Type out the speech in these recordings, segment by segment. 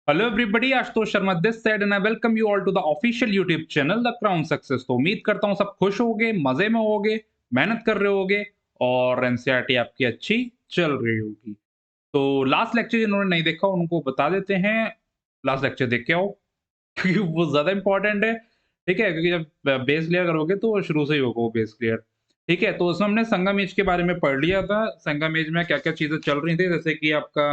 Hello everybody, Ashutosh Sharma this side and I welcome you all to the official YouTube channel the Crown Success. तो उम्मीद करता हूँ सब खुश होगे, मजे में होगे, मेहनत कर रहे होगे और एनसीईआरटी आपकी अच्छी चल रही होगी। तो लास्ट लेक्चर जिन्होंने नहीं देखा उनको बता देते हैं, लास्ट लेक्चर देख के आओ क्योंकि वो ज्यादा इंपॉर्टेंट है। ठीक है, क्योंकि जब बेस क्लियर करोगे तो शुरू से ही होगा वो बेस क्लियर। ठीक है, तो उसमें हमने संगम एज के बारे में पढ़ लिया था। संगम एज में क्या क्या चीजें चल रही थी, जैसे कि आपका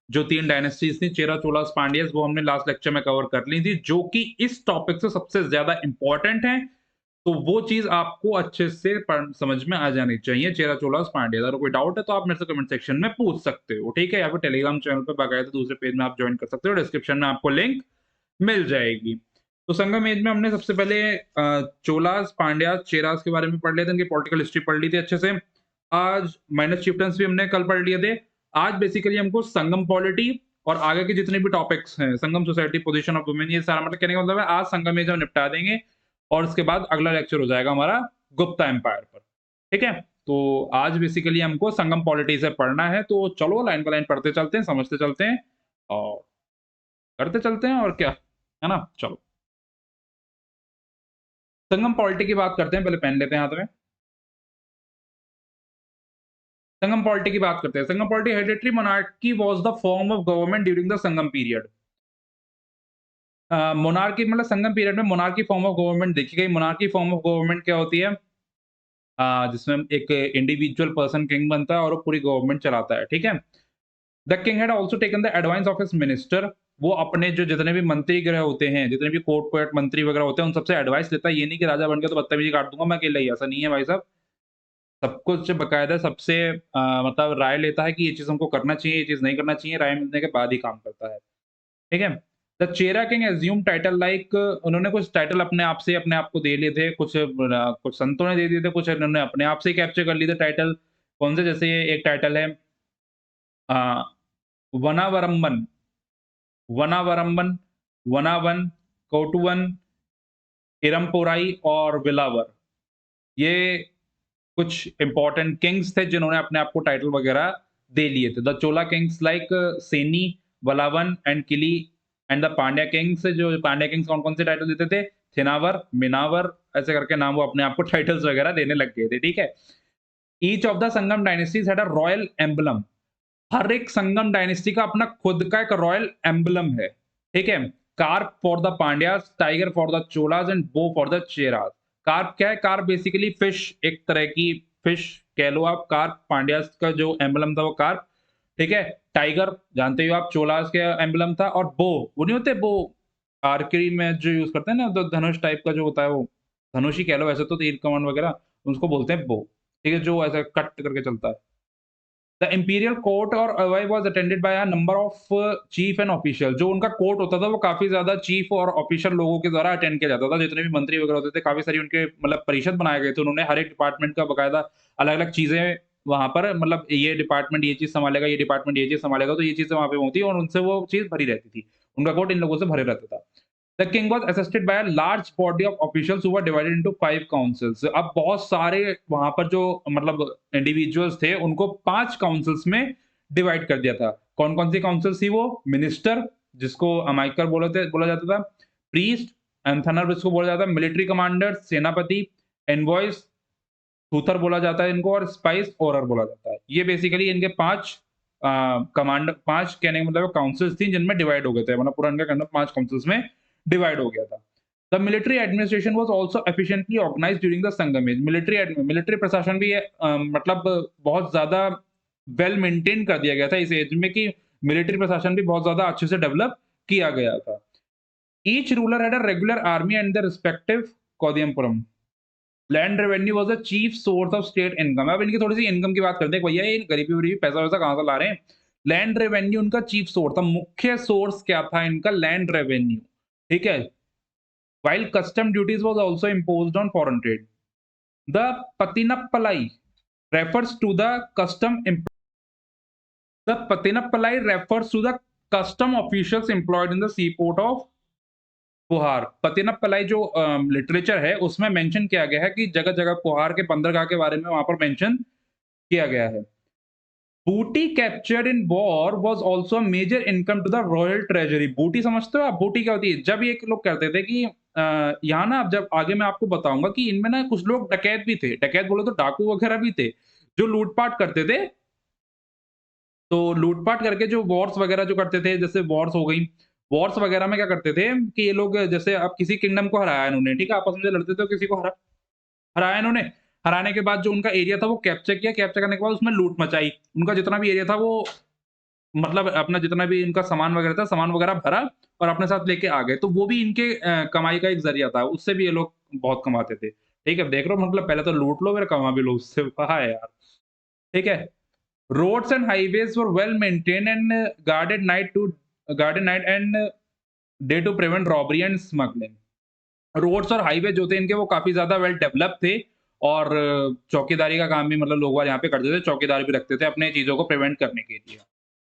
जो 3 डायनेस्टीज़ थी, चेरा, चोलास, पांड्यास, वो हमने लास्ट लेक्चर में कवर कर ली थी, जो कि इस टॉपिक से सबसे ज़्यादा इम्पोर्टेंट है। तो वो चीज़ आपको अच्छे से समझ में आ जानी चाहिए, चेरा, चोलास, पांड्यास। अगर कोई डाउट है तो आप मेरे से कमेंट सेक्शन में पूछ सकते हो, ठीक है? या फिर टेलीग्राम चैनल पे बाकायदा दूसरे पेज में आप जॉइन कर सकते हो, डिस्क्रिप्शन में आपको लिंक मिल जाएगी। तो संगम एज में हमने सबसे पहले चोलास, पांड्यास, चेरास के बारे में पढ़ लिया था, इनकी पॉलिटिकल हिस्ट्री पढ़ ली थी अच्छे से। आज माइनस चिफ्टन्स भी हमने कल पढ़ लिए थे। आज बेसिकली हमको संगम पॉलिटी और आगे के जितने भी टॉपिक्स हैं, संगम सोसाइटी, पोजीशन ऑफ वुमेन, ये सारा मतलब कहने का मतलब है आज संगम एज हम निपटा देंगे और उसके बाद अगला लेक्चर हो जाएगा हमारा गुप्ता एम्पायर पर। ठीक है? तो आज बेसिकली हमको संगम पॉलिटी से पढ़ना है, तो चलो लाइन बाय लाइन पढ़ते चलते हैं, समझते चलते हैं और करते चलते हैं और क्या, है ना? चलो। संगम पॉलिटी की बात करते हैं, पहले पेन लेते हैं हाथ में। संगम पॉलिटी की बात करते हैं। Sangam polity, hereditary monarchy was the form of government during the Sangam period. Monarchy मतलब संगम पीरियड में मोनार्की फॉर्म ऑफ गवर्नमेंट देखी गई। मोनार्की फॉर्म ऑफ गवर्नमेंट क्या होती है? जिसमें एक इंडिविजुअल पर्सन किंग बनता है और वो पूरी गवर्नमेंट चलाता है, ठीक है? The king had also taken the advice of his minister. वो अपने जो जितने भी मंत्री ग्रह होते हैं, जितने भी कोर्ट पोएट मंत्री वगैरह होते हैं, उन सबसे एडवाइस लेता है। ये नहीं कि राजा बन गया तो बदतमीजी काट दूंगा मैं अकेला ही, ऐसा नहीं है भाई साहब। सब कुछ बकायदा सबसे मतलब राय लेता है कि ये चीज़ हमको करना चाहिए, ये चीज़ नहीं करना चाहिए, राय मिलने के बाद ही काम करता है। ठीक है? The Chera king assume title like, उन्होंने कुछ टाइटल अपने आप को दे लिए थे, कुछ संतों ने दे दिए थे, कुछ इन्होंने अपने आप से ही कैप्चर कर लिए थे टाइटल। कौन से? जैसे ये एक टाइटल है अ, वनावरंबन, वनावरंबन, वनावन, कोटुवन, इरमपोराई और विलावर। ये कुछ इंपॉर्टेंट किंग्स थे जिन्होंने अपने आप को टाइटल वगैरह दे लिए थे। The Chola kings like Senni, Valavan and Killi and the Pandya kings, जो पांड्या किंग्स कौन-कौन से टाइटल देते थे? थिनावर, मिनावर, ऐसे करके नाम वो अपने आप को टाइटल्स वगैरह देने लग गए थे, ठीक है? Each of the Sangam dynasties had a royal emblem. हर एक संगम डायनेस्टी का अपना खुद का एक रॉयल एम्बलम है, ठीक है? Carp for the Pandyas, tiger for the Cholas and बो फॉर द चेरास। कार्प क्या है? कार्प बेसिकली फिश, एक तरह की फिश कह लो आप। कार्प पांड्यास का जो एम्बलम था वो कार्प, ठीक है? टाइगर जानते हो आप, चोलास का एम्बलम था। और बो, वो नहीं होते बो, आर्चरी में जो यूज़ करते हैं ना, तो धनुष टाइप का जो होता है वो, धनुष ही कह लो, वैसे तो तीर कमान वगैरह, उसको बोलते हैं बो, ठीक है? जो ऐसा कट करके चलता है। द इंपीरियल कोर्ट और Avvai was attended by a number of cheap and official. जो उनका कोर्ट होता था वो काफ़ी ज़्यादा चीफ और ऑफिशियल लोगों के द्वारा अटेंड किया जाता था। जितने भी मंत्री वगैरह होते थे, काफ़ी सारी उनके मतलब परिषद बनाए गए थे। उन्होंने हर एक डिपार्टमेंट का बाकायदा अलग-अलग चीज़ें वहाँ पर, मतलब ये डिपार्टमेंट ये चीज़ सँभालेगा, ये डिपार्टमेंट ये चीज़ सँभालेगा, तो ये चीज़ें वहाँ पे होती हैं और उनसे वो चीज़ भरी रहती थी। उनका कोर्ट इन लोगों से भरे रहता था। The king was assisted by a large body of officials who were divided into 5 councils. अब बहुत सारे वहाँ पर जो मतलब इंडिविजुअल्स थे, उनको 5 काउंसिल्स में डिवाइड कर दिया था। कौन-कौन सी काउंसिल्स थी वो? मिनिस्टर, जिसको अमाइकर बोला जाता था, प्रीस्ट, एंथनर जिसको बोला जाता है, मिलिट्री कमांडर, सेनापति, एन्वॉइस, थूथर बोला जाता है इनको, और स्पाइस ओरर बोला जाता है। ये बेसिकली इनके 5 5 कहने का मतलब काउंसिल्स थी जिनमें डिवाइड हो गए थे। मतलब पूरा इनका कहना 5 काउंसिल्स में डिवाइड हो गया था। The military administration was also efficiently organised during the Sangam age. Military प्रशासन भी मतलब बहुत ज़्यादा वेल मेंटेन कर दिया गया था इस एज में, कि मिलिट्री प्रशासन भी बहुत ज़्यादा अच्छे से डेवलप किया गया था। Each ruler had a regular army and their respective कौदियमपुरम। Land revenue was the chief source of state income. अब इनकी थोड़ी-सी इनकम की बात करते हैं, भैया ये गरीबी-वरीबी पैसा-वैसा कहाँ से ला रहे हैं? लैंड रेवेन्यू उनका चीफ सोर्स था, मुख्य सोर्स क्या था इनका? लैंड रेवेन्यू, ठीक है? While custom duties was also imposed on foreign trade. The Patinappalai refers to the custom imp the Patinappalai refers to the custom officials employed in the seaport of कुहार। पतिनपलाई जो literature है उसमें mention किया गया है कि जगह-जगह कुहार के बंदरगाह के बारे में वहाँ पर मेंशन किया गया है। Booty captured in war was also major income to the royal treasury. Booty समझते हो आप? बूटी क्या होती है? जब ये लोग कहते थे कि यहाँ ना, अब जब आगे मैं आपको बताऊंगा कि इनमें ना कुछ लोग डकैत भी थे, डकैत बोले तो डाकू वगैरह भी थे, जो लूटपाट करते थे। तो लूटपाट करके जो वॉर्स वगैरह जो करते थे, जैसे वॉर्स हो गई, वॉर्स वगैरह में क्या करते थे कि ये लोग जैसे अब किसी किंगडम को हराया इन्होंने, ठीक है, आपस में जो लड़ते थे, तो किसी को हराया इन्होंने। हराने के बाद जो उनका एरिया था वो कैप्चर किया, कैप्चर करने के बाद उसमें लूट मचाई। उनका जितना भी एरिया था वो, मतलब अपना जितना भी इनका सामान वगैरह था, सामान वगैरह भरा और अपने साथ लेके आ गए। तो वो भी इनके कमाई का एक ज़रिया था, उससे भी ये लोग बहुत कमाते थे। ठीक है, देख रहे हो, मतलब पहले तो लूट लो फिर कमा भी लो उससे, वाह यार! ठीक है। Roads and highways were well maintained and guarded night and day to prevent robbery and smuggling. Roads और हाईवे जो थे इनके, वो काफ़ी ज़्यादा वेल डेवलप थे और चौकीदारी का काम भी मतलब लोग वहाँ यहाँ पे करते थे, चौकीदार भी रखते थे अपने चीज़ों को प्रिवेंट करने के लिए।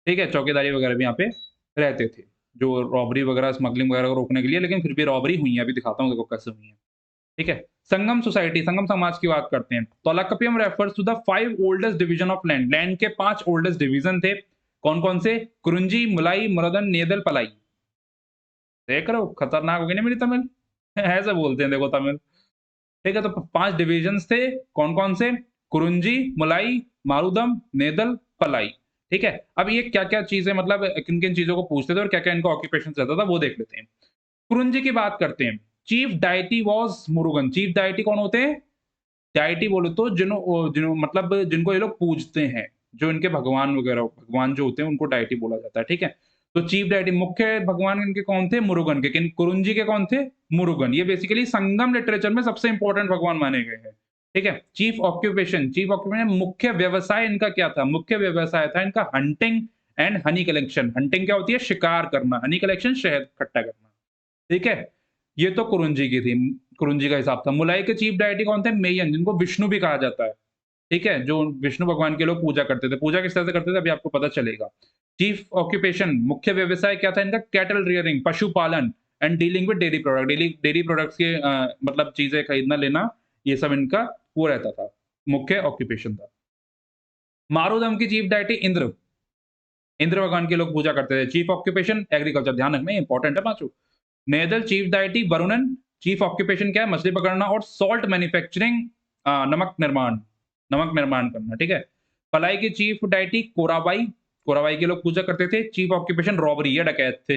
ठीक है, चौकीदारी वगैरह भी यहाँ पे रहते थे, जो रॉबरी वगैरह, स्मगलिंग वगैरह को रोकने के लिए, लेकिन फिर भी रॉबरी हुई है, अभी दिखाता हूँ देखो कैसे हुई है। ठीक है, संगम सोसाइटी, संगम समाज की बात करते हैं। Tolkappiyam refers to the 5 oldest division of land. Land के 5 ओल्डेस्ट डिवीजन थे। कौन-कौन से? कुरुंजी, मुलाई, मुरदन, नेदल, पलाई। देख रहे हो खतरनाक हो गई ना मेरी तमिल? ऐसे बोलते हैं देखो तमिल। ठीक है, तो 5 डिवीजन्स थे, कौन-कौन से? कुरुंजी, मुलाई, मारुदम, नेदल, पलाई। ठीक है, अब ये क्या-क्या चीज़ें, मतलब किन-किन चीज़ों को पूछते थे और क्या-क्या इनका ऑक्यूपेशन रहता था, वो देख लेते हैं। कुरुंजी की बात करते हैं। Chief deity was Murugan. Chief deity कौन होते हैं? डायटी बोले तो मतलब जिनको ये लोग पूजते हैं, जो इनके भगवान वगैरह, भगवान जो होते हैं उनको डायटी बोला जाता है, ठीक है? तो चीफ डायटी, मुख्य भगवान इनके कौन थे? मुरुगन के। किन? कुरुंजी के कौन थे? मुरुगन। ये बेसिकली संगम लिटरेचर में सबसे इंपोर्टेंट भगवान माने गए हैं, ठीक है? चीफ ऑक्यूपेशन मुख्य व्यवसाय इनका क्या था? मुख्य व्यवसाय था इनका hunting and honey collection. Hunting क्या होती है? शिकार करना, हनी कलेक्शन शहद इकट्ठा करना, ठीक है? ये तो कुरुंजी की थी, कुरुंजी का हिसाब था। मुलाई के चीफ डायटी कौन थे? मेयन, जिनको विष्णु भी कहा जाता है, ठीक है? जो विष्णु भगवान के लोग पूजा करते थे। पूजा किस तरह से करते थे अभी आपको पता चलेगा। चीफ ऑक्यूपेशन, मुख्य व्यवसाय क्या था इनका? कैटल रियरिंग, पशुपालन and dealing with dairy product. Dairy products के मतलब चीज़ें खरीदना लेना, ये सब इनका वो रहता था, मुख्य ऑक्यूपेशन था। मारुदम की चीफ डायटी इंद्र, इंद्र भगवान के लोग पूजा करते थे। चीफ ऑक्यूपेशन एग्रीकल्चर, ध्यान रखना ये इंपॉर्टेंट है पाँचों। नेदल चीफ डायटी वरुणन, चीफ ऑक्यूपेशन क्या है? मछली पकड़ना और सॉल्ट मैन्युफैक्चरिंग, नमक निर्माण, नमक निर्माण करना, ठीक है? पलाई की चीफ डायटी कोराबाई, कोराबाई के लोग पूजा करते थे। चीफ ऑक्यूपेशन रॉबरी, ये डकैत थे।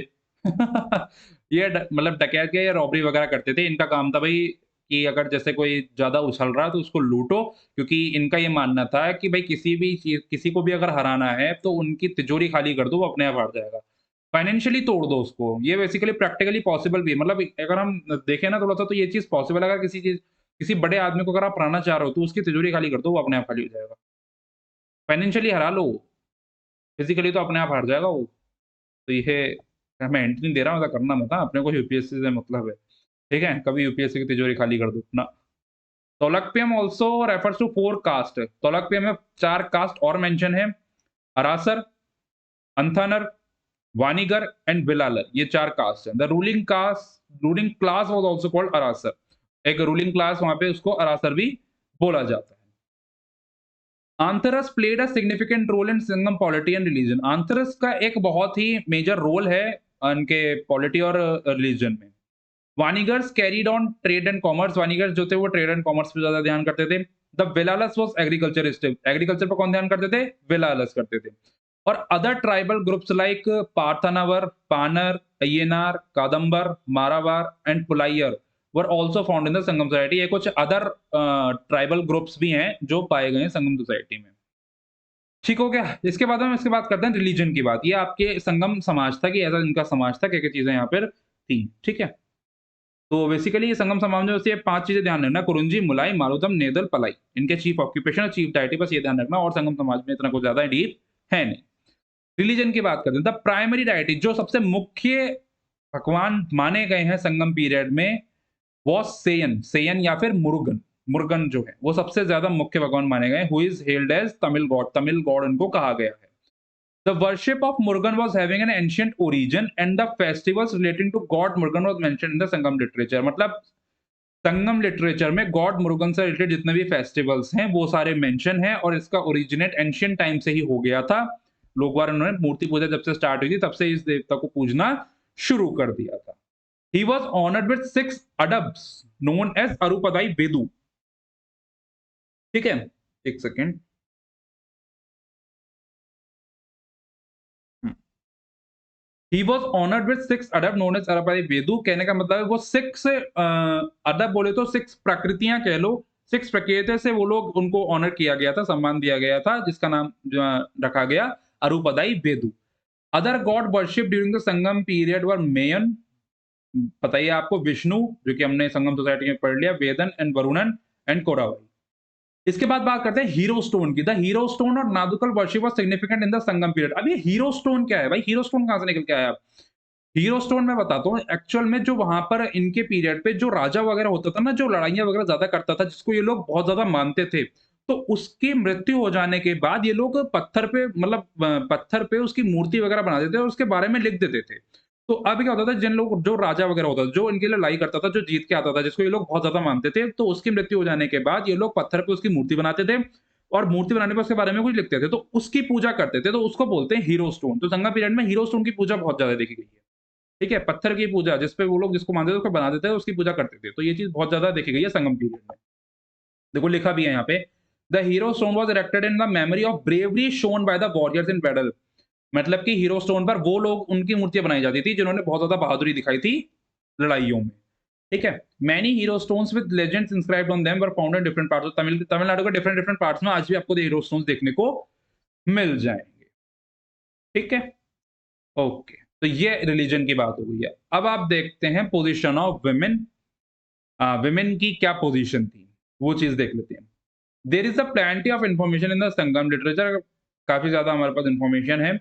ये मतलब डकैत के, रॉबरी वगैरह करते थे। इनका काम था भाई कि अगर जैसे कोई ज़्यादा उछल रहा है तो उसको लूटो, क्योंकि इनका ये मानना था कि भाई किसी भी चीज़, किसी को भी अगर हराना है तो उनकी तिजोरी खाली कर दो, वो अपने आप हार जाएगा। फाइनेंशियली तोड़ दो उसको, ये बेसिकली प्रैक्टिकली पॉसिबल भी है। मतलब अगर हम देखें ना थोड़ा-सा, तो ये चीज़ पॉसिबल है। अगर किसी बड़े आदमी को अगर आप हराना चाह रहे हो, तो उसकी तिजोरी खाली कर दो, वो अपने आप खाली हो जाएगा। फाइनेंशियली हरा लो, फिज़िकली तो अपने आप हार जाएगा वो। तो ये मैं हिंट नहीं दे रहा हूँ, ऐसा करना मत, हाँ, अपने को यूपीएससी से मतलब है, ठीक है? कभी यूपीएससी की तिजोरी खाली कर दो ना। तोलकपियम ऑल्सो रेफर्स टू 4 कास्ट। तोलकपियम में 4 कास्ट और मेंशन है। अरासर, अंथानर, वानीगर एंड बिलालर, ये 4 कास्ट हैं। The ruling class was also called Arasar. एक रूलिंग क्लास वहाँ पे उसको अरासर भी बोला जाता है। Antharas played a significant role in Sangam polity and religion. Antharas का एक बहुत ही मेजर रोल है उनके पॉलिटी और रिलीजन में। Vanigars carried on trade and commerce. Vanigars जो थे वो ट्रेड एंड कॉमर्स पे ज़्यादा ध्यान करते थे। The Vellalas was agriculturist. Agriculture पे कौन ध्यान करते थे? वेलालस करते थे। और other tribal groups like Parathavar, Panar, Ayyanar, Kadambar, Maravar and Pulaiyar were also found in the Sangam society. ये कुछ अदर ट्राइबल ग्रुप्स भी हैं जो पाए गए हैं संगम सोसाइटी में। ठीक हो गया? इसके बाद हम इसके बात करते हैं रिलीजन की बात। ये आपके संगम समाज था कि ऐसा इनका समाज था, क्या-क्या चीज़ें यहाँ पर थी, ठीक है? तो बेसिकली ये संगम समाज में बस ये 5 चीज़ें ध्यान रखना, कुरुंजी, मुलाई, मारुतम, नेदल, पलाई। इनके चीफ ऑक्यूपेशन और चीफ डायटी, बस ये ध्यान रखना, और संगम समाज में इतना कुछ ज़्यादा डीप है नहीं। रिलीजन की बात करते हैं, द प्राइमरी डायटी, जो सबसे मुख्य भगवान माने गए हैं संगम पीरियड में, वो सेयन, सेयन या फिर मुरुगन। मुरुगन जो है, वो सबसे ज़्यादा मुख्य भगवान माने गए हैं, who is held as Tamil God उनको कहा गया है। The worship of Murugan was having an ancient origin and the festivals relating to God Murugan was mentioned in the Sangam literature। मतलब संगम लिटरेचर में गॉड मुरुगन से रिलेटेड जितने भी फेस्टिवल्स हैं वो सारे मेंशन हैं और इसका ओरिजिनेट एंशियंट टाइम से ही हो गया था। लोग बार उन्होंने मूर्ति पूजा जब से स्टार्ट हुई थी तब से इस देवता को पूजना शुरू कर दिया था। ही वाज ऑनर्ड विद 6 अडब्स नोन एज अरुपदाई बेदू। ठीक है, एक second. He was honoured with 6 अडब नोन एज अरपाई वेदू। कहने का मतलब है वो 6 अदब बोले तो 6 प्रकृतियां कह लो, 6 प्रकृति से वो लोग उनको ऑनर किया गया था, सम्मान दिया गया था, जिसका नाम रखा गया Arupadai Veedu. Other god worship during the Sangam period were Mayon, पता ही है आपको, विष्णु जो कि हमने संगम सोसाइटी में पढ़ लिया, वेदन एंड वरुणन एंड कोरावाई। इसके बाद बात करते हैं हीरो स्टोन की। द हीरो स्टोन और Nadukal worship was significant in the Sangam period. अब ये हीरो स्टोन क्या है भाई? हीरो स्टोन कहां से निकल के आया? हीरो स्टोन मैं बताता हूँ। एक्चुअल में जो वहां पर इनके पीरियड पे जो राजा वगैरह होता था ना, जो लड़ाइयां वगैरह ज्यादा करता था, जिसको ये लोग बहुत ज्यादा मानते थे, तो उसकी मृत्यु हो जाने के बाद ये लोग पत्थर पे, मतलब पत्थर पे उसकी मूर्ति वगैरह बना देते थे और उसके बारे में लिख देते थे। तो अब क्या होता था, जिन लोग, जो राजा वगैरह होता था, जो इनके लिए लड़ाई करता था, जो जीत के आता था, जिसको ये लोग बहुत ज्यादा मानते थे, तो उसकी मृत्यु हो जाने के बाद ये लोग पत्थर पे उसकी मूर्ति बनाते थे और मूर्ति बनाने पर उसके बारे में कुछ लिखते थे, तो उसकी पूजा करते थे, तो उसको बोलते हैं हीरो स्टोन। तो संगम पीरियड में हीरो स्टोन की पूजा बहुत ज्यादा देखी गई है। ठीक है? पत्थर की पूजा, जिसपे वो लोग जिसको मानते थे उसको बना देते थे, उसकी पूजा करते थे। तो ये चीज़ बहुत ज़्यादा देखी गई है संगम पीरियड में। देखो लिखा भी है यहाँ पे, the hero stone was erected in the memory of bravery shown by the warriors in battle. मतलब कि हीरो स्टोन पर वो लोग, उनकी मूर्तियाँ बनाई जाती थी जिन्होंने बहुत ज़्यादा बहादुरी दिखाई थी लड़ाइयों में। ठीक है? Many hero stones with legends inscribed on them were found in different parts of Tamil Nadu के डिफरेंट डिफरेंट पार्ट्स में आज भी आपको हीरो स्टोन्स देखने को मिल जाएँगे। ठीक है? ओके। तो ये रिलीजन की बात हो गई है। अब आप देखते हैं पोज़ीशन ऑफ वुमेन। वुमेन की क्या पोज़ीशन थी, वो चीज़ देख लेते हैं। There is a plenty of information in the Sangam literature. काफ़ी ज़्यादा हमारे पास इन्फॉर्मेशन है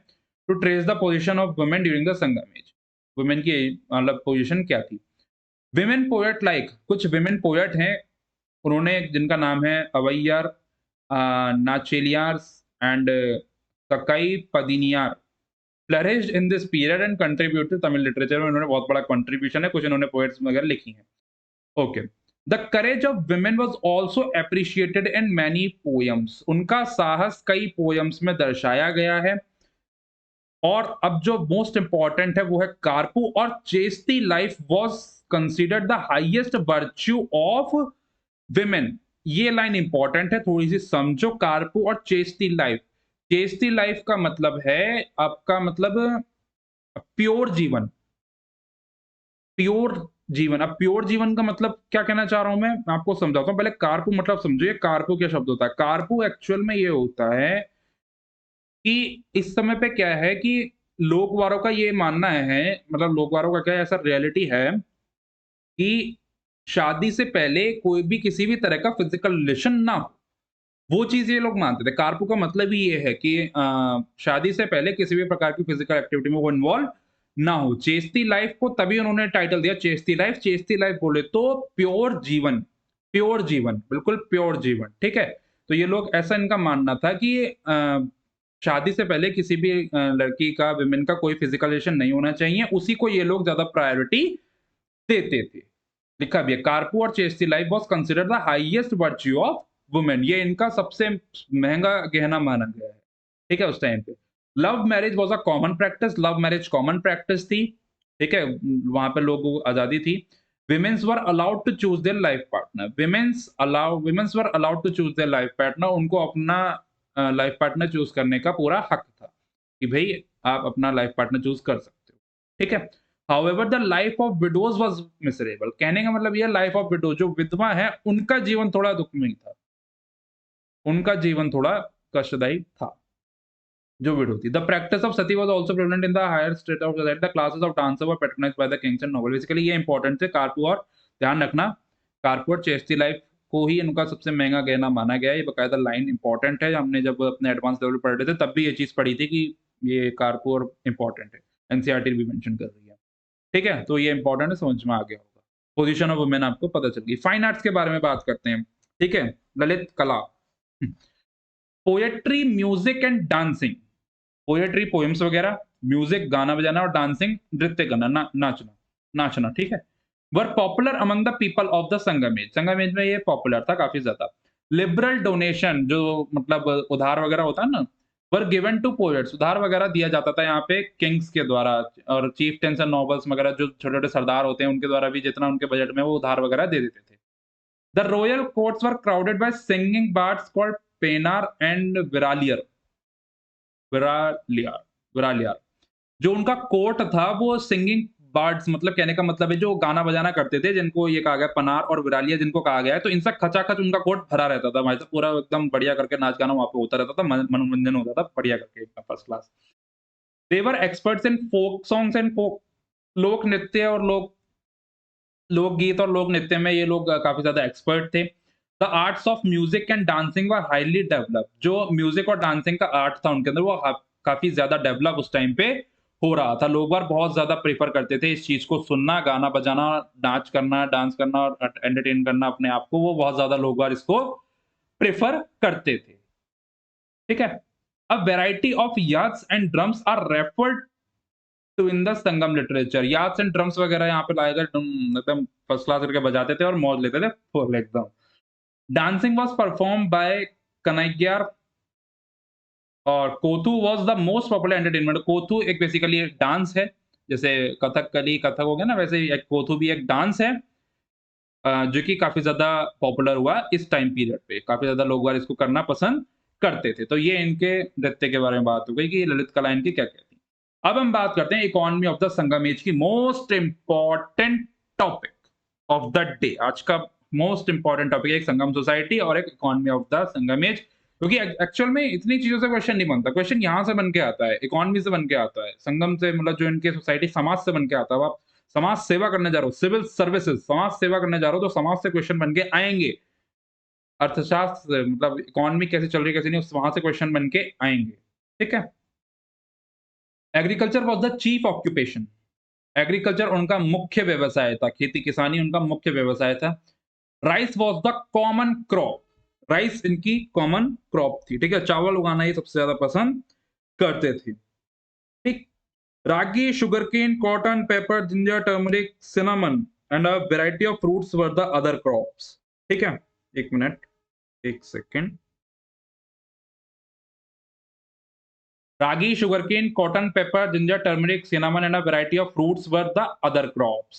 to trace the position of women during the Sangam age. Women की मतलब पोज़ीशन क्या थी? वुमेन पोएट लाइक, कुछ वुमेन पोएट हैं, उन्होंने, जिनका नाम है Avvaiyar, Nachelliyars and Kakkai Padiniyar, flourished in this period and contributed Tamil literature में। उन्होंने बहुत बड़ा कंट्रीब्यूशन है, कुछ इन्होंने पोएट्स वगैरह लिखी हैं। Okay. The courage of women was also appreciated in many poems. उनका साहस कई पोएम्स में दर्शाया गया है। और अब जो मोस्ट इंपॉर्टेंट है वो है कारपू और chesty life was considered the highest virtue of women. ये लाइन इंपॉर्टेंट है, थोड़ी सी समझो। कारपू और चेस्टी लाइफ, चेस्टी लाइफ का मतलब है आपका, मतलब प्योर जीवन, प्योर जीवन। अब प्योर जीवन का मतलब क्या कहना चाह रहा हूं मैं आपको समझाता हूं। पहले कारपू मतलब समझिए, कारपू क्या शब्द होता है। कारपू एक्चुअल में ये होता है कि इस समय पे क्या है कि लोग वालों का ये मानना है, मतलब लोग वालों का क्या है, ऐसा रियलिटी है कि शादी से पहले कोई भी किसी भी तरह का फिजिकल रिलेशन ना हो। वो चीज़ ये लोग मानते थे। कारपू का मतलब ही ये है कि शादी से पहले किसी भी प्रकार की फिजिकल एक्टिविटी में वो इन्वॉल्व ना हो। चेस्टी लाइफ को तभी उन्होंने टाइटल दिया चेस्टी लाइफ। चेस्टी लाइफ बोले तो प्योर जीवन, प्योर जीवन, बिल्कुल प्योर जीवन। ठीक है? तो ये लोग, ऐसा इनका मानना था कि शादी से पहले किसी भी लड़की का, विमेन का कोई फिजिकल रिलेशन नहीं होना चाहिए। उसी को ये लोग ज़्यादा प्रायोरिटी देते थे। लिखा भी है, कारपू और chesty life was considered the highest virtue of women. ये इनका सबसे महँगा गहना माना गया है। ठीक है? उस टाइम पे। Love marriage was a common practice. Love marriage common practice थी। ठीक है? वहाँ पे लोगों को आज़ादी थी। Womens were allowed to choose their life partner. Womens were allowed to choose their life partner. उनको अपना लाइफ पार्टनर चूज़ करने का पूरा हक था कि भई आप अपना लाइफ पार्टनर चूज़ कर सकते हो। ठीक है? However the life of widows was miserable. कहने का मतलब ये है, लाइफ ऑफ विडो, जो विधवा है, उनका जीवन थोड़ा दुखमयी था। उनका जीवन थोड़ा कष्टदायी था, जो विडो थी। The practice of sati was also prevalent in the higher state of society. The classes of dancer were patronised by the kings and noble. Basically ये इंपॉर्टेंट थे कारपू, और ध्यान रखना, कारपू और चेस्टी लाइफ को ही इनका सबसे महंगा गहना माना गया है। ये बकायदा लाइन इंपॉर्टेंट है। हमने जब अपने एडवांस लेवल पढ़ रहे थे तब भी ये चीज़ पढ़ी थी कि ये कारपू और इंपॉर्टेंट है। एनसीईआरटी भी मेंशन कर रही है। ठीक है? तो ये इंपॉर्टेंट है, समझ में आ गया होगा। पोज़ीशन ऑफ वुमेन आपको पता चल गई। फाइन आर्ट्स के बारे में बात करते हैं। ठीक है? ललित कला। Poetry, music and dancing. Poetry poems वगैरह, म्यूज़िक गाना बजाना, और डांसिंग नृत्य करना, नाचना। नाचना, ठीक है? Were popular among the people of the Sangam age. Sangam age में ये पॉपुलर था काफी ज्यादा। लिबरल डोनेशन जो मतलब उधार वगैरह होता है ना, वर गिवन टू पोएट्स, उधार वगैरह दिया जाता था यहाँ पे किंग्स के द्वारा, और चीफ्टेन्स एंड नोबल्स वगैरह जो छोटे छोटे सरदार होते हैं उनके द्वारा भी जितना उनके बजट में वो उधार वगैरह दे देते थे। The royal courts were crowded by singing bards called Panar and Viraliyar, Viraliyar Viraliyar. जो उनका कोर्ट था वो सिंगिंग बर्ड्स, मतलब कहने का मतलब है जो गाना बजाना करते थे, जिनको ये कहा गया पनार और विरालिया जिनको कहा गया है, तो इनसे खचाखच उनका कोर्ट भरा रहता था भाई साहब, पूरा एकदम बढ़िया करके नाच गाना वहाँ पे होता रहता था, मनोरंजन होता था बढ़िया करके एकदम first class. They were experts in folk songs and folk, लोक नृत्य और लोकगीत और लोक नृत्य में ये लोग काफी ज्यादा एक्सपर्ट थे। The arts of music and dancing were highly develop, जो म्यूजिक और डांसिंग का आर्ट था उनके अंदर वो काफी ज्यादा डेवलप उस टाइम पे हो रहा था। लोग बार बहुत ज्यादा प्रेफर करते थे इस चीज को सुनना, गाना बजाना, नाच करना, डांस करना और एंटरटेन करना अपने आप को, वो बहुत ज्यादा लोग बार इसको प्रेफर करते थे। ठीक है। A variety of yards and drums are referred to in the Sangam literature. Yards and drums वगैरह यहाँ पे लाए गए, एकदम फर्स्ट क्लास करके बजाते थे और मौज लेते थे फुल एकदम। डांसिंग वाज परफॉर्म बाय कन्हैयार और Koothu was the most popular entertainment. Koothu एक बेसिकली एक डांस है, जैसे कथकली कथक हो गया ना, वैसे ही एक कोथू भी एक डांस है, जो कि काफी ज्यादा पॉपुलर हुआ इस टाइम पीरियड पे, काफी ज्यादा लोग बार इसको करना पसंद करते थे। तो ये इनके नृत्य के बारे में बात हो गई कि ललित कला इनकी क्या कहती है। अब हम बात करते हैं economy of the Sangam age की, most important topic of the day. आज का मोस्ट इंपॉर्टेंट टॉपिक है एक संगम सोसाइटी और एक economy of the Sangam age, क्योंकि एक्चुअल में इतनी चीजों से क्वेश्चन नहीं बनता। क्वेश्चन यहाँ से बन के आता है, इकोनॉमी से बन के आता है, संगम से मतलब जो इनके सोसाइटी समाज से बन के आता है। अब आप समाज सेवा करने जा रहे हो, सिविल सर्विसेज, समाज सेवा करने जा रहे हो, तो समाज से क्वेश्चन बन के आएंगे। अर्थशास्त्र मतलब इकोनॉमी कैसे चल रही है कैसे नहीं, वहां से क्वेश्चन बन के आएंगे। ठीक है। Agriculture was the chief occupation. Agriculture उनका मुख्य व्यवसाय था, खेती किसानी उनका मुख्य व्यवसाय था। Rice was the common crop, rice इनकी कॉमन क्रॉप थी। ठीक है, चावल उगाना ही सबसे ज्यादा पसंद करते थे। ठीक। Ragi, sugarcane, cotton, pepper, ginger, turmeric, cinnamon and a variety of fruits were the other crops. ठीक है, एक मिनट, एक second. Ragi, sugarcane, cotton, pepper, ginger, turmeric, cinnamon, and a variety of fruits were the other crops.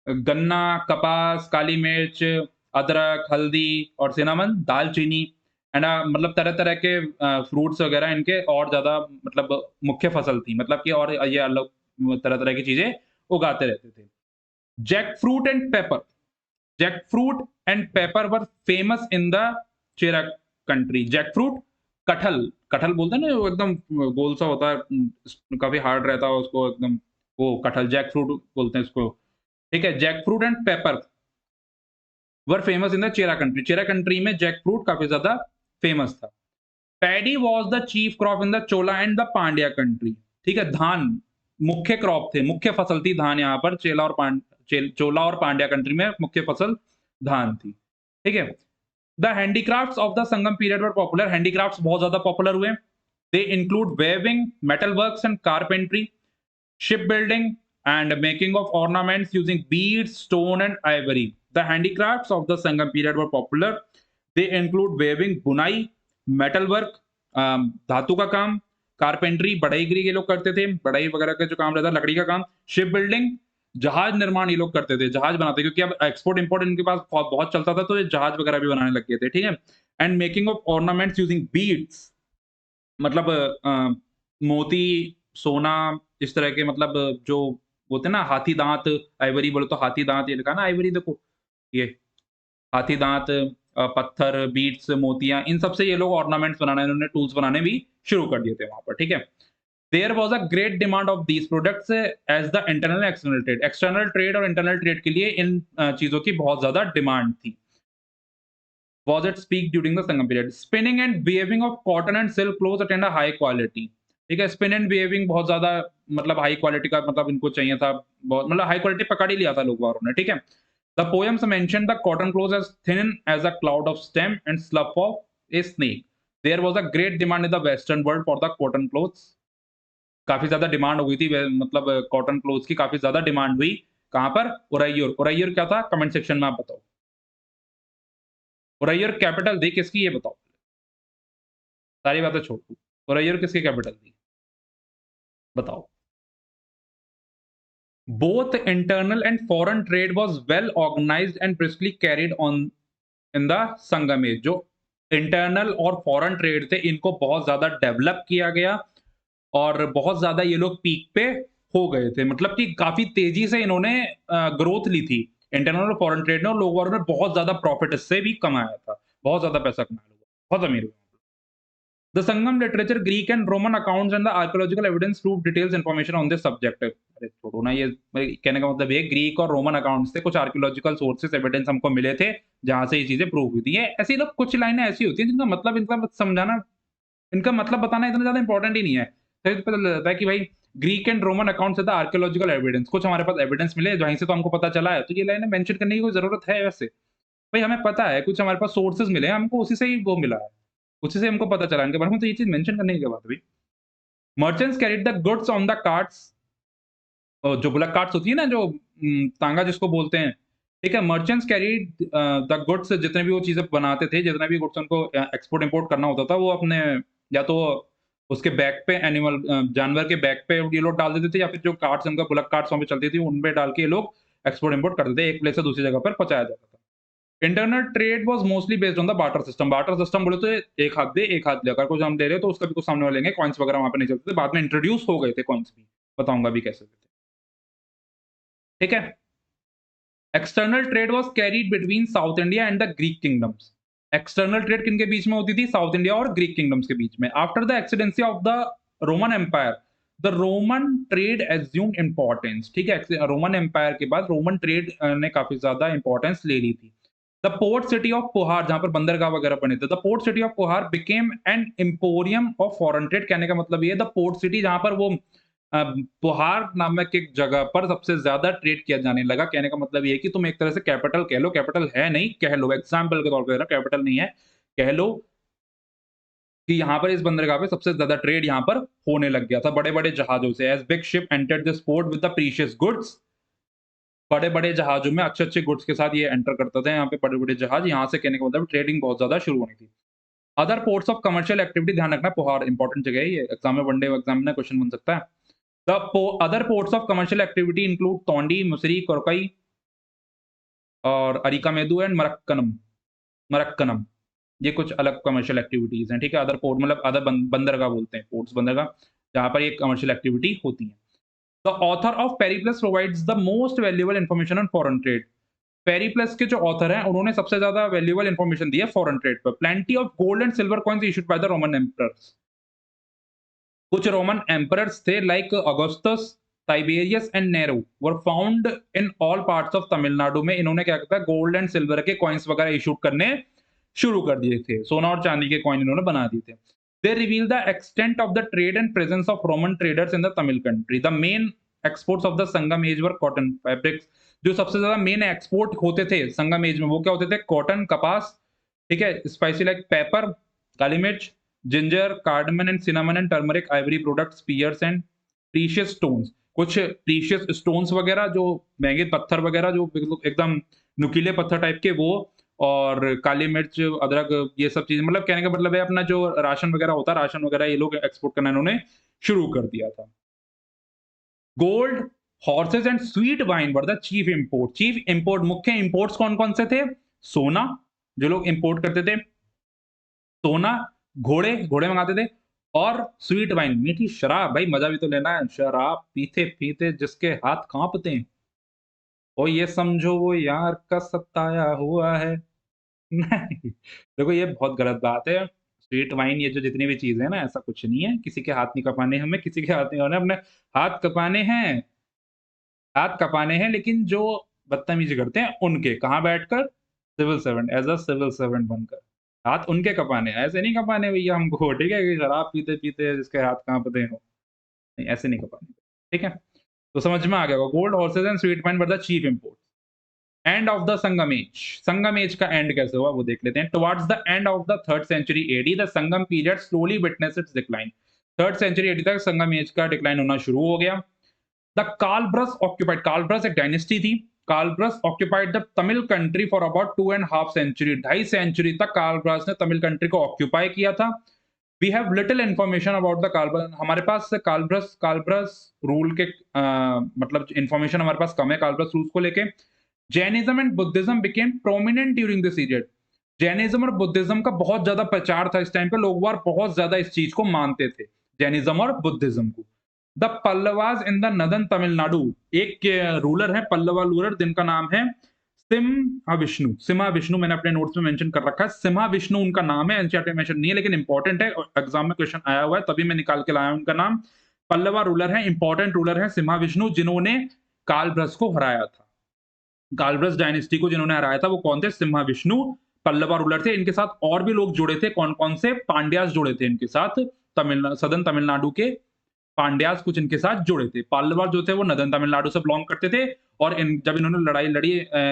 गन्ना, कपास, काली मिर्च, अदरक, हल्दी और सिनामन, दालचीनी एंड मतलब तरह-तरह के फ्रूट्स वगैरह इनके और ज़्यादा मतलब मुख्य फसल थी। मतलब कि और ये अलग तरह-तरह की चीज़ें उगाते रहते थे। Jackfruit and pepper, jackfruit and pepper were famous in the Chera country. Jackfruit, कटहल, कटहल बोलते हैं ना वो एकदम गोल सा होता है, काफी हार्ड रहता है उसको एकदम, वो कटहल जैकफ्रूट बोलते हैं इसको। ठीक है, jackfruit and pepper were famous in the Chera country. Chera country में जैकफ्रूट काफी ज्यादा फेमस था। Paddy was the chief crop in the Chola and the Pandya country. ठीक है, धान मुख्य क्रॉप थे, मुख्य फसल थी धान यहाँ पर, चोला और पांड्या कंट्री में मुख्य फसल धान थी। ठीक है। The handicrafts of the Sangam period were popular. Handicrafts बहुत ज्यादा पॉपुलर हुए। They include weaving, metal works and carpentry, ship building and making of ornaments using beads, stone and ivory. The handicrafts of the Sangam period were popular. They include weaving, बुनाई, metal work, धातु का काम, carpentry, बढ़ईगिरी ये लोग करते थे, बढ़ई वगैरह का जो काम रहता है, लकड़ी का काम, शिप बिल्डिंग, जहाज निर्माण ये लोग करते थे, जहाज बनाते, क्योंकि अब एक्सपोर्ट इंपोर्ट इनके पास बहुत चलता था, तो ये जहाज वगैरह भी बनाने लग गए थे। ठीक है। And making of ornaments using beads, मतलब मोती, सोना, इस तरह के मतलब जो होते हैं ना, हाथी दांत, आइवरी बोले तो हाथी दांत, ये लिखा ना आइवरी, देखो ये हाथी दांत, पत्थर, बीट्स, मोतियां, इन सब से ये लोग ऑर्नामेंट्स बनाना, इन्होंने टूल्स बनाने भी शुरू कर दिए थे वहां पर। ठीक है। There was a great demand of these products as the internal external trade. External trade और इंटरनल ट्रेड के लिए इन चीजों की बहुत ज्यादा डिमांड थी। was at peak during the Sangam period. Spinning and weaving of cotton and silk clothes attained a high quality. ठीक है, स्पिन एंड वेविंग बहुत ज्यादा मतलब हाई क्वालिटी का मतलब इनको चाहिए था, बहुत मतलब हाई क्वालिटी पकड़ ही लिया था लोग वालों ने। ठीक है। The poems mention the cotton cloth as thin as a cloud of steam and slough of a snake. There was a great demand in the western world for the cotton cloths. काफी ज्यादा demand हो गई थी, मतलब cotton clothes की काफी ज्यादा demand हुई कहां पर? उरैयूर। उरैयूर क्या था? कमेंट सेक्शन में आप बताओ। उरैयूर कैपिटल थी किसकी, ये बताओ। सारी बातें छोड़ दो, उरैयूर किसकी कैपिटल थी? बताओ। Both internal and foreign trade was well organized and briskly carried on in the Sangam age. जो इंटरनल और फॉरेन ट्रेड थे इनको बहुत ज्यादा डेवलप किया गया और बहुत ज्यादा ये लोग पीक पे हो गए थे, मतलब कि काफी तेजी से इन्होंने ग्रोथ ली थी इंटरनल और फॉरेन ट्रेड ने, और लोगों ने बहुत ज्यादा प्रॉफिट इससे भी कमाया था, बहुत ज्यादा पैसा कमाया लोगों ने, बहुत अमीर हुए। The Sangam literature, Greek and Roman accounts and the archaeological evidence prove details information on this subject। अरे छोड़ो ना, ये कहने का मतलब ये ग्रीक और रोमन अकाउंट्स से कुछ आर्कियोलॉजिकल सोर्सेस एविडेंस हमको मिले थे जहां से ये चीजें प्रूव हुई थी। ये ऐसी लोग कुछ लाइनें ऐसी होती हैं जिनका मतलब इनका समझाना, इनका मतलब बताना इतना ज्यादा इंपॉर्टेंट ही नहीं है। तो पता चल जाता है कि भाई ग्रीक एंड रोमन अकाउंट से द आर्कियोलॉजिकल एविडेंस, कुछ हमारे पास एविडेंस मिले वहीं से तो हमको पता चला है, तो ये लाइनें मेंशन करने की कोई जरूरत है वैसे? भाई हमें पता है, कुछ हमारे पास सोर्सेस मिले हैं, हमको उसी से ही वो मिला है, उसी से हमको पता चला इनके बारे में, तो ये चीज़ मेंशन करने की क्या बात हुई? Merchants carried the goods on the carts, जो बुलक कार्ट्स होती है ना, जो तांगा जिसको बोलते हैं, ठीक है? मर्चेंट्स कैरिड द गुड्स, जितने भी वो चीज़ें बनाते थे, जितना भी गुड्स उनको एक्सपोर्ट इम्पोर्ट करना होता था, वो अपने या तो उसके बैक पे एनिमल जानवर के बैक पे ये लोग डाल देते थे, या फिर जो कार्ट्स उनका बुलक कार्ट्स वहाँ पे चलती थी, उन पे डाल के ये लोग एक्सपोर्ट इम्पोर्ट करते थे, एक प्लेस से दूसरी जगह पर पहुँचाया जाता था। Internal trade was mostly based on the barter system. Barter system बोले तो एक हाथ दे, एक हाथ ले। अगर कुछ हम दे रहे हैं तो उसका भी कुछ सामने वाले लेंगे। कॉइन्स वगैरह वहाँ पे नहीं चलते थे। बाद में इंट्रोड्यूस हो गए थे कॉइन्स भी। बताऊँगा भी कैसे थे। ठीक है? External trade was carried between South India and the Greek kingdoms. External trade किनके बीच में होती थी? साउथ इंडिया और ग्रीक किंगडम्स के बीच में। After the ascendancy of the Roman empire, the Roman trade assumed importance. ठीक है? रोमन एम्पायर के बाद रोमन ट्रेड ने काफ़ी ज़्यादा इम्पोर्टेंस ले ली थी। द पोर्ट सिटी ऑफ पुहार, जहां पर बंदरगाह वगैरह बने थे, the port city of पुहार became an emporium of foreign trade. कहने का मतलब ये, द पोर्ट सिटी जहां पर वो पुहार नामक एक जगह पर सबसे ज्यादा ट्रेड किया जाने लगा। कहने का मतलब ये है कि तुम एक तरह से कैपिटल कह लो, कैपिटल है नहीं कह लो, एग्जाम्पल के तौर पर कैपिटल नहीं है, कह लो कि यहाँ पर इस बंदरगाह पे सबसे ज्यादा ट्रेड यहाँ पर होने लग गया था बड़े बड़े जहाजों से। As big ship entered this port with the precious goods, बड़े-बड़े जहाज़ों में अच्छे-अच्छे गुड्स के साथ ये एंटर करते थे, यहाँ पे बड़े-बड़े जहाज़, यहाँ से कहने का मतलब ट्रेडिंग बहुत ज़्यादा शुरू होनी थी। Other ports of commercial activity, ध्यान रखना पुहार इंपॉर्टेंट जगह है ये, एग्ज़ाम में वनडे एग्ज़ाम में क्वेश्चन बन सकता है। The other ports of commercial activity include तोंडी, मुसरी, कोरकई और अरिकामेदु एंड मरक्कनम। मरक्कनम, ये कुछ अलग कमर्शियल एक्टिविटीज़ हैं, ठीक है? अदर पोर्ट मतलब अदर बंदरगाह बोलते हैं, पोर्ट्स बंदरगाह, जहाँ पर ये कमर्शियल एक्टिविटी होती है। The author of Periplus provides the most valuable information on foreign trade. Periplus के जो ऑथर हैं उन्होंने सबसे ज्यादा वैल्यूएबल इंफॉर्मेशन दी है फॉरेन ट्रेड पर। Plenty of gold and silver coins issued by the Roman emperors. कुछ रोमन एम्परर्स थे like Augustus, Tiberius and Nero were found in all parts of Tamil Nadu में। इन्होंने क्या किया, गोल्ड एंड सिल्वर के कॉइन्स वगैरह इशूड करने शुरू कर दिए थे, सोना और चांदी के कॉइन इन्होंने बना दिए थे। They reveal the extent of the trade and presence of Roman traders in the Tamil country. The main exports of the Sangam age were cotton fabrics. जो सबसे ज्यादा मेन एक्सपोर्ट होते थे संगम एज में वो क्या होते थे? कॉटन, कपास, ठीक है? स्पाइसी लाइक पेपर, काली मिर्च, ginger, cardamom and cinnamon and turmeric, ivory products, pearls and precious stones. कुछ प्रीशियस स्टोन्स वगैरह जो महंगे पत्थर वगैरह जो एकदम नुकीले पत्थर टाइप के वो, और काली मिर्च, अदरक, ये सब चीजें, मतलब कहने का मतलब है अपना जो राशन वगैरह होता है, राशन वगैरह ये लोग एक्सपोर्ट करना इन्होंने शुरू कर दिया था। Gold, horses and sweet wine were the chief import. Chief import, मुख्य इंपोर्ट्स कौन कौन से थे? सोना, जो लोग इंपोर्ट करते थे, सोना, घोड़े, घोड़े मंगाते थे, और स्वीट वाइन, मीठी शराब। भाई मजा भी तो लेना है, शराब पीते पीते जिसके हाथ कांपते हैं, और ये समझो वो यार का सताया हुआ है। नहीं, देखो ये बहुत गलत बात है। स्वीट वाइन ये जो जितनी भी चीज़ें हैं ना, ऐसा कुछ नहीं है, किसी के हाथ नहीं कपाने हमें, किसी के हाथ नहीं होने, अपने हाथ कपाने हैं, हाथ कपाने हैं, लेकिन जो बदतमीज़ी करते हैं उनके, कहाँ बैठकर? Civil servant, as a civil servant बनकर। हाथ उनके कपाने हैं, ऐसे नहीं कपाने भैया हमको, ठीक है? कि शराब पीते-पीते जिसके हाथ काँपते हों, नहीं ऐसे नहीं कपाने, ठीक है? तो समझ में आ गया होगा, gold, horses and sweet wine were the chief import. End of the Sangam age, Sangam age का एंड कैसे हुआ वो देख लेते हैं। Towards the end of the 3rd century AD, the Sangam period slowly witness its decline. 3rd century AD तक Sangam age का decline होना शुरू हो गया। द कालब्रस ऑक्यूपाइड, कालब्रस एक डायनेस्टी थी, Kalabhras occupied the Tamil country for about 2.5 century, 2.5 century तक कालब्रस ने तमिल कंट्री को ऑक्यूपाई किया था। We have little information about the Kalabhras, हमारे पास कालब्रस कालब्रस रूल के मतलब इन्फॉर्मेशन हमारे पास कम है कालब्रस रूल्स को लेके। Jainism and Buddhism became prominent during this period, Jainism और बुद्धिज्म का बहुत ज्यादा प्रचार था इस टाइम पे, लोग बार बहुत ज्यादा इस चीज को मानते थे, जैनिज्म और बुद्धिज्म को। The Pallavas in the northern Tamil Nadu, एक रूलर है पल्लवा रूलर जिनका नाम है सिम्हा विष्णु, सिम्हा विष्णु मैंने अपने नोट्स में मेंशन कर रखा है, सिम्हा विष्णु उनका नाम है, एनसीईआरटी में मेंशन नहीं है लेकिन इंपॉर्टेंट है, एग्जाम में क्वेश्चन आया हुआ है तभी मैं निकाल के लाया उनका नाम। पल्लवा रूलर है, इंपॉर्टेंट रूलर है सिम्हा विष्णु, जिन्होंने कालब्रस को हराया था, कालब्रस डायनेस्टी को जिन्होंने हराया था वो कौन थे, सिम्हा विष्णु पल्लवा रूलर थे। इनके साथ और भी लोग जुड़े थे, कौन कौन से, पांड्यास जुड़े थे इनके साथ, सदन तमिलनाडु के पांड्यास कुछ इनके साथ जुड़े थे। पल्लवा जो थे वो नदन तमिलनाडु से बिलोंग करते थे, और जब इन्होंने लड़ाई लड़ी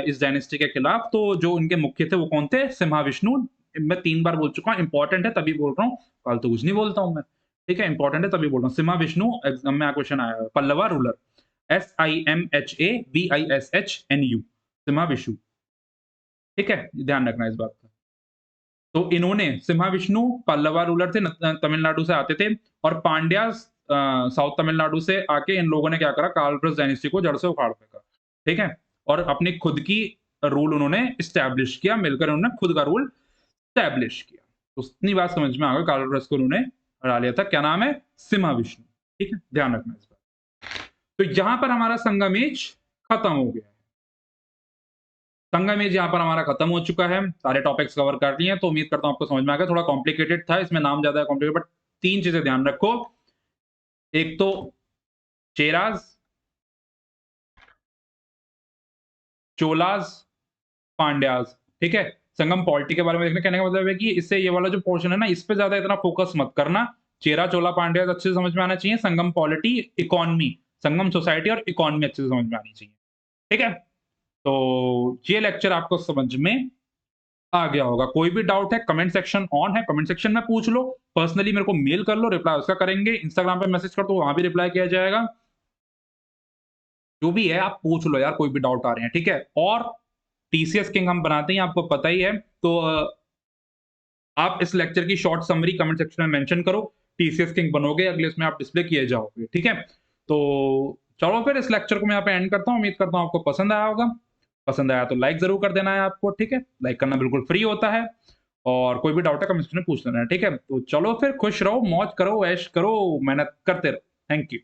इस डायनेस्टी के खिलाफ, तो जो इनके मुख्य थे वो कौन थे, सिम्हा विष्णु। मैं 3 बार बोल चुका हूँ, इंपॉर्टेंट है तभी बोल रहा हूँ, फालतू कुछ नहीं बोलता हूँ मैं, ठीक है, इंपॉर्टेंट है तभी बोल रहा हूँ। सिम्हा विष्णु एग्जाम में क्वेश्चन आया है, पल्लवा रूलर, SIMHAVISHNU, सिम्हा विष्णु, ठीक है, ध्यान रखना इस बात का। तो इन्होंने, सिम्हा विष्णु पल्लवा रूलर थे, तमिलनाडु से आते थे, और पांड्यास साउथ तमिलनाडु से आके इन लोगों ने क्या करा, कालब्रस डायनेस्टी को जड़ से उखाड़ फेंका, ठीक है, और अपनी खुद की रूल उन्होंने इस्टेब्लिश किया, मिलकर उन्होंने खुद का रूल इस्टेब्लिश किया। तो इतनी बात समझ में आ गई, कालब्रस को उन्होंने हरा लिया था, क्या नाम है, सिम्हा विष्णु, ठीक है, ध्यान रखना इस बात। तो यहां पर हमारा संगम एज खत्म हो गया, संगम एज यहाँ पर हमारा खत्म हो चुका है, सारे टॉपिक्स कवर कर लिए हैं, तो उम्मीद करता हूँ आपको समझ में आ गया। थोड़ा कॉम्प्लिकेटेड था, इसमें नाम ज्यादा है कॉम्प्लिकेटेड, बट 3 चीजें ध्यान रखो, एक तो चेराज, चोलास, पांड्यास, ठीक है। संगम पॉलिटी के बारे में देखने, कहने का मतलब है कि इससे ये वाला जो पोर्शन है ना, इस पे ज्यादा इतना फोकस मत करना, चेरा चोला पांड्यास अच्छे से समझ में आना चाहिए, संगम पॉलिटी, इकोनॉमी, संगम सोसाइटी और इकोनॉमी अच्छे से समझ में आनी चाहिए, ठीक है। तो ये लेक्चर आपको समझ में आ गया होगा। कोई भी डाउट है, कमेंट सेक्शन ऑन है, कमेंट सेक्शन में पूछ लो, पर्सनली मेरे को मेल कर लो, रिप्लाई उसका करेंगे, इंस्टाग्राम पे मैसेज कर दो, वहां भी रिप्लाई किया जाएगा। जो भी है आप पूछ लो यार, कोई भी डाउट आ रहे हैं, ठीक है। और टीसीएस किंग हम बनाते हैं, आपको पता ही है, तो आप इस लेक्चर की शॉर्ट समरी कमेंट सेक्शन में मेंशन करो, टीसीएस किंग बनोगे, अगले इसमें आप डिस्प्ले किए जाओगे, ठीक है। तो चलो फिर इस लेक्चर को मैं यहाँ पे एंड करता हूँ, उम्मीद करता हूँ आपको पसंद आया होगा, पसंद आया तो लाइक जरूर कर देना है आपको, ठीक है, लाइक करना बिल्कुल फ्री होता है, और कोई भी डाउट है कमेंट सेक्शन में पूछ लेना है, ठीक है। तो चलो फिर खुश रहो, मौज करो, ऐश करो, मेहनत करते रहो, थैंक यू।